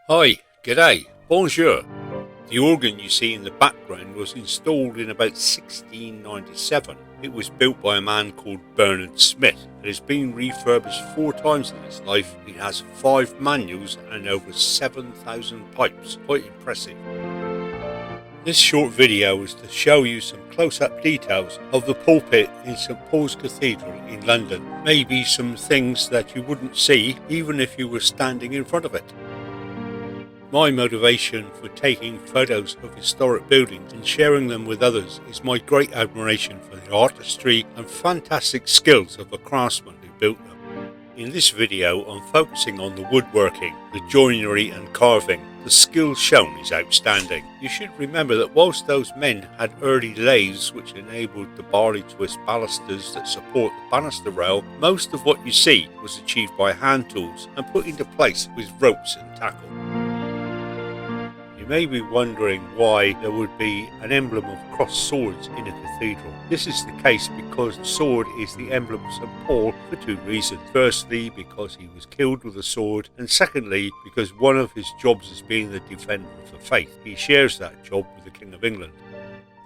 Hi, g'day, bonjour. The organ you see in the background was installed in about 1697. It was built by a man called Bernard Smith. It has been refurbished 4 times in its life. It has 5 manuals and over 7,000 pipes. Quite impressive. This short video is to show you some close-up details of the pulpit in St Paul's Cathedral in London. Maybe some things that you wouldn't see even if you were standing in front of it. My motivation for taking photos of historic buildings and sharing them with others is my great admiration for the artistry and fantastic skills of the craftsmen who built them. In this video I'm focusing on the woodworking, the joinery and carving. The skill shown is outstanding. You should remember that whilst those men had early lathes which enabled the barley twist balusters that support the banister rail, most of what you see was achieved by hand tools and put into place with ropes and tackle. You may be wondering why there would be an emblem of crossed swords in a cathedral. This is the case because the sword is the emblem of St Paul for 2 reasons. Firstly, because he was killed with a sword, and secondly, because one of his jobs is being the defender of the faith. He shares that job with the King of England.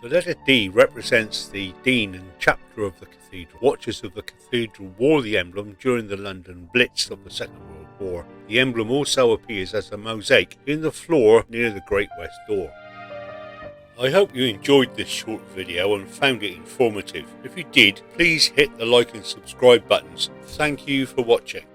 The letter D represents the Dean and Chapter of the Cathedral. Watchers of the Cathedral wore the emblem during the London Blitz of the Second World War. The emblem also appears as a mosaic in the floor near the Great West Door. I hope you enjoyed this short video and found it informative. If you did, please hit the like and subscribe buttons. Thank you for watching.